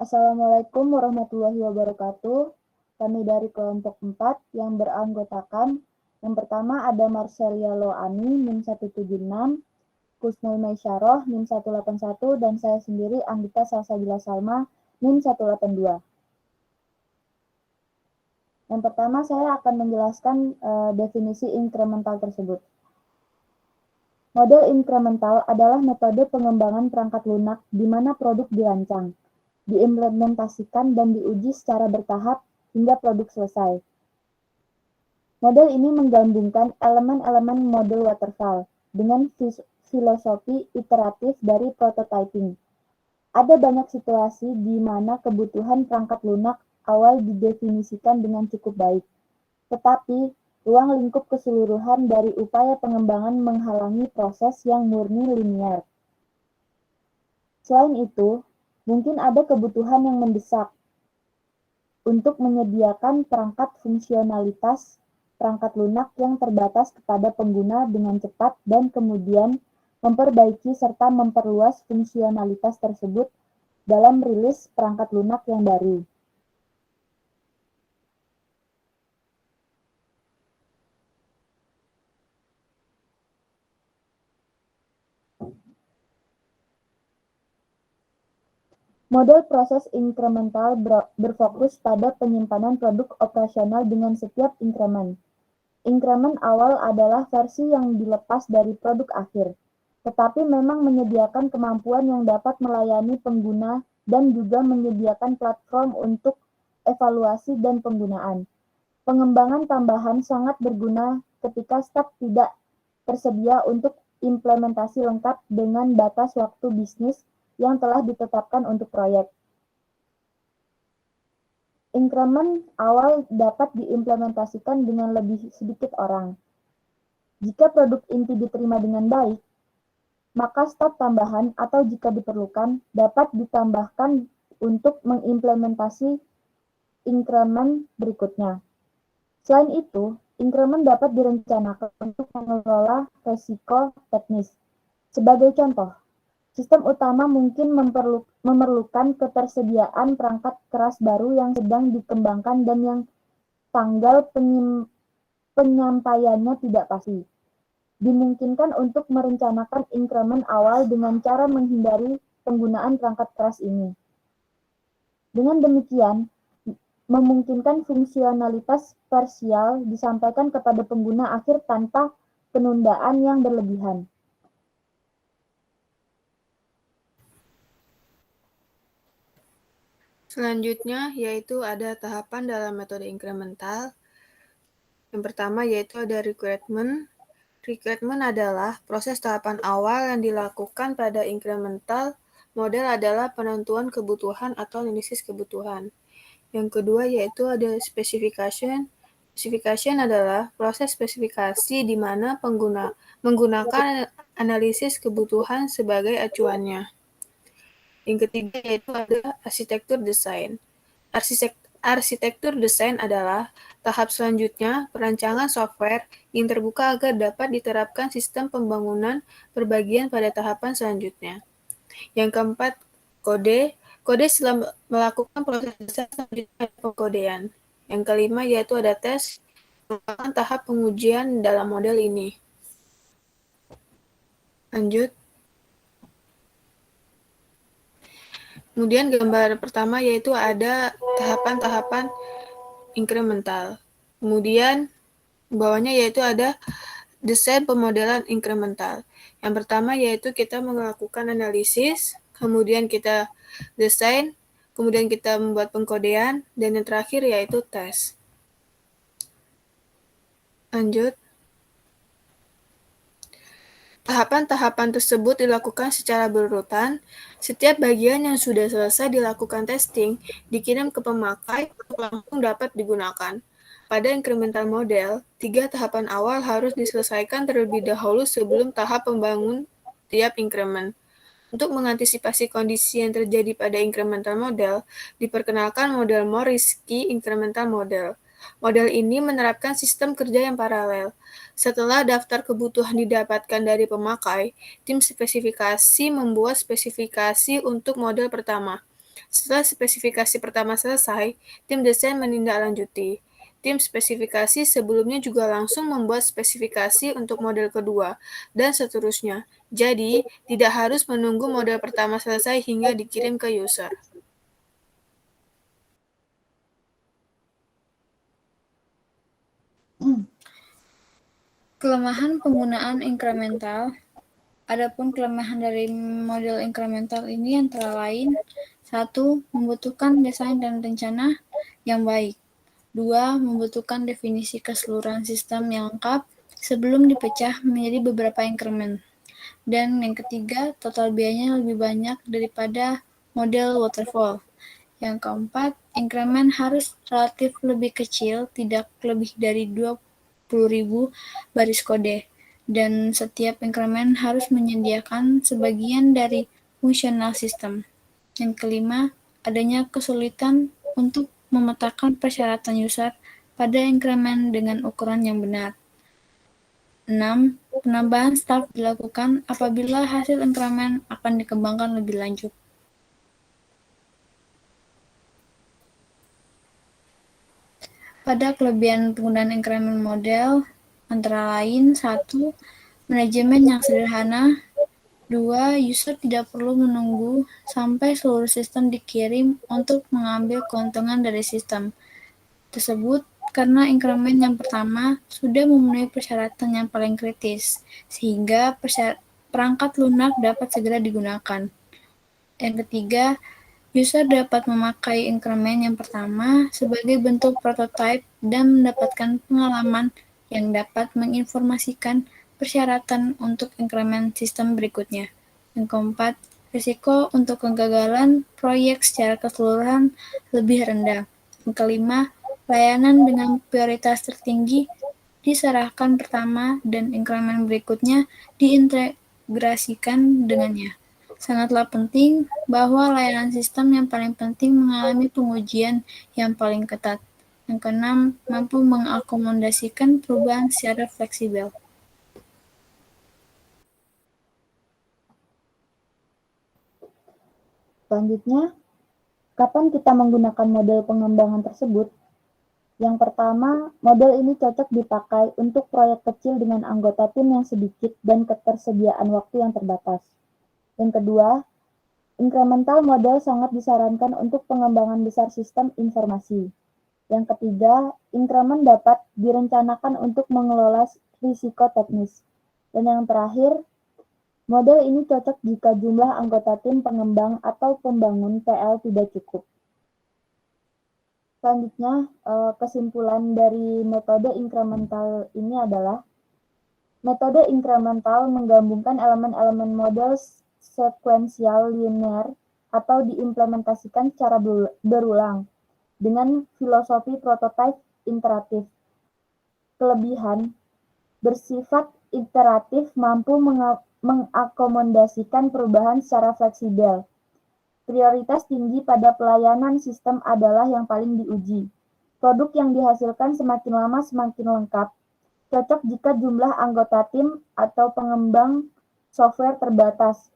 Assalamualaikum warahmatullahi wabarakatuh. Kami dari kelompok 4 yang beranggotakan yang pertama ada Marcelia Loani NIM 176, Kusnul Maisyarah NIM 181, dan saya sendiri Anggita Salsabila Salma NIM 182. Yang pertama saya akan menjelaskan definisi inkremental tersebut. Model inkremental adalah metode pengembangan perangkat lunak di mana produk dirancang, diimplementasikan dan diuji secara bertahap hingga produk selesai. Model ini menggabungkan elemen-elemen model waterfall dengan filosofi iteratif dari prototyping. Ada banyak situasi di mana kebutuhan perangkat lunak awal didefinisikan dengan cukup baik, tetapi ruang lingkup keseluruhan dari upaya pengembangan menghalangi proses yang murni linier. Selain itu, mungkin ada kebutuhan yang mendesak untuk menyediakan perangkat fungsionalitas perangkat lunak yang terbatas kepada pengguna dengan cepat dan kemudian memperbaiki serta memperluas fungsionalitas tersebut dalam rilis perangkat lunak yang baru. Model proses inkremental berfokus pada penyimpanan produk operasional dengan setiap inkremen. Inkremen awal adalah versi yang dilepas dari produk akhir, tetapi memang menyediakan kemampuan yang dapat melayani pengguna dan juga menyediakan platform untuk evaluasi dan penggunaan. Pengembangan tambahan sangat berguna ketika stok tidak tersedia untuk implementasi lengkap dengan batas waktu bisnis yang telah ditetapkan untuk proyek. Inkremen awal dapat diimplementasikan dengan lebih sedikit orang. Jika produk inti diterima dengan baik, maka stok tambahan atau jika diperlukan dapat ditambahkan untuk mengimplementasi inkremen berikutnya. Selain itu, inkremen dapat direncanakan untuk mengelola resiko teknis. Sebagai contoh, sistem utama mungkin memerlukan ketersediaan perangkat keras baru yang sedang dikembangkan dan yang tanggal penyampaiannya tidak pasti. Dimungkinkan untuk merencanakan inkremen awal dengan cara menghindari penggunaan perangkat keras ini. Dengan demikian, memungkinkan fungsionalitas parsial disampaikan kepada pengguna akhir tanpa penundaan yang berlebihan. Selanjutnya yaitu ada tahapan dalam metode inkremental. Yang pertama yaitu ada requirement. Requirement adalah proses tahapan awal yang dilakukan pada inkremental model adalah penentuan kebutuhan atau analisis kebutuhan. Yang kedua yaitu ada specification. Specification adalah proses spesifikasi di mana pengguna menggunakan analisis kebutuhan sebagai acuannya. Yang ketiga yaitu ada arsitektur desain. Arsitektur desain adalah tahap selanjutnya perancangan software yang terbuka agar dapat diterapkan sistem pembangunan perbagian pada tahapan selanjutnya. Yang keempat, kode. Kode setelah melakukan proses desain selanjutnya pengkodean. Yang kelima yaitu ada tes, merupakan tahap pengujian dalam model ini. Lanjut. Kemudian gambar pertama yaitu ada tahapan-tahapan inkremental. Kemudian bawahnya yaitu ada desain pemodelan inkremental. Yang pertama yaitu kita melakukan analisis, kemudian kita desain, kemudian kita membuat pengkodean, dan yang terakhir yaitu tes. Lanjut. Tahapan-tahapan tersebut dilakukan secara berurutan. Setiap bagian yang sudah selesai dilakukan testing dikirim ke pemakai untuk langsung dapat digunakan. Pada incremental model, 3 tahapan awal harus diselesaikan terlebih dahulu sebelum tahap pembangun tiap increment. Untuk mengantisipasi kondisi yang terjadi pada incremental model, diperkenalkan model more risky incremental model. Model ini menerapkan sistem kerja yang paralel. Setelah daftar kebutuhan didapatkan dari pemakai, tim spesifikasi membuat spesifikasi untuk model pertama. Setelah spesifikasi pertama selesai, tim desain menindaklanjuti. Tim spesifikasi sebelumnya juga langsung membuat spesifikasi untuk model kedua, dan seterusnya. Jadi, tidak harus menunggu model pertama selesai hingga dikirim ke user. Kelemahan penggunaan incremental. Adapun kelemahan dari model incremental ini antara lain: 1. Membutuhkan desain dan rencana yang baik. 2. Membutuhkan definisi keseluruhan sistem yang lengkap sebelum dipecah menjadi beberapa increment. Dan yang ketiga, total biayanya lebih banyak daripada model waterfall. Yang keempat, increment harus relatif lebih kecil, tidak lebih dari 20.000 baris kode. Dan setiap increment harus menyediakan sebagian dari fungsional sistem. Yang kelima, adanya kesulitan untuk memetakan persyaratan user pada increment dengan ukuran yang benar. 6. Penambahan staf dilakukan apabila hasil increment akan dikembangkan lebih lanjut. Pada kelebihan penggunaan increment model, antara lain: 1. Manajemen yang sederhana. 2. User tidak perlu menunggu sampai seluruh sistem dikirim untuk mengambil keuntungan dari sistem tersebut karena increment yang pertama sudah memenuhi persyaratan yang paling kritis, sehingga perangkat lunak dapat segera digunakan. Yang ketiga, user dapat memakai increment yang pertama sebagai bentuk prototipe dan mendapatkan pengalaman yang dapat menginformasikan persyaratan untuk increment sistem berikutnya. Yang keempat, risiko untuk kegagalan proyek secara keseluruhan lebih rendah. Yang kelima, layanan dengan prioritas tertinggi diserahkan pertama dan increment berikutnya diintegrasikan dengannya. Sangatlah penting bahwa layanan sistem yang paling penting mengalami pengujian yang paling ketat. Yang keenam, mampu mengakomodasikan perubahan secara fleksibel. Selanjutnya, kapan kita menggunakan model pengembangan tersebut? Yang pertama, model ini cocok dipakai untuk proyek kecil dengan anggota tim yang sedikit dan ketersediaan waktu yang terbatas. Yang kedua, incremental model sangat disarankan untuk pengembangan besar sistem informasi. Yang ketiga, increment dapat direncanakan untuk mengelola risiko teknis. Dan yang terakhir, model ini cocok jika jumlah anggota tim pengembang atau pembangun PL tidak cukup. Selanjutnya, kesimpulan dari metode incremental ini adalah metode incremental menggabungkan elemen-elemen model sekuensial linear atau diimplementasikan secara berulang dengan filosofi prototipe iteratif. Kelebihan, bersifat iteratif mampu mengakomodasikan perubahan secara fleksibel. Prioritas tinggi pada pelayanan sistem adalah yang paling diuji. Produk yang dihasilkan semakin lama semakin lengkap. Cocok jika jumlah anggota tim atau pengembang software terbatas.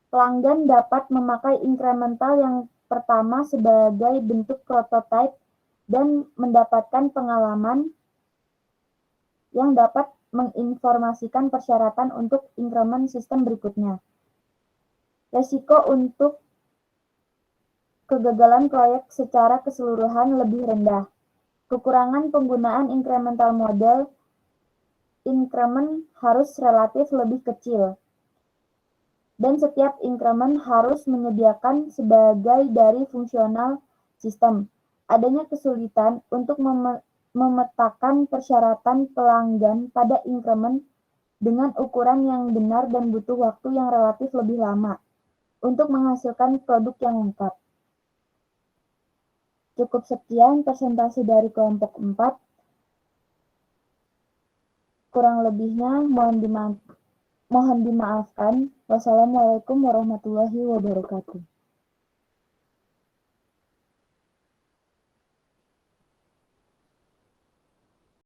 Pelanggan dapat memakai incremental yang pertama sebagai bentuk prototipe dan mendapatkan pengalaman yang dapat menginformasikan persyaratan untuk increment sistem berikutnya. Resiko untuk kegagalan proyek secara keseluruhan lebih rendah. Kekurangan penggunaan incremental model, increment harus relatif lebih kecil. Dan setiap increment harus menyediakan sebagai dari fungsional sistem. Adanya kesulitan untuk memetakan persyaratan pelanggan pada increment dengan ukuran yang benar dan butuh waktu yang relatif lebih lama untuk menghasilkan produk yang lengkap. Cukup sekian presentasi dari kelompok 4. Kurang lebihnya mohon dimaafkan. Wassalamualaikum warahmatullahi wabarakatuh.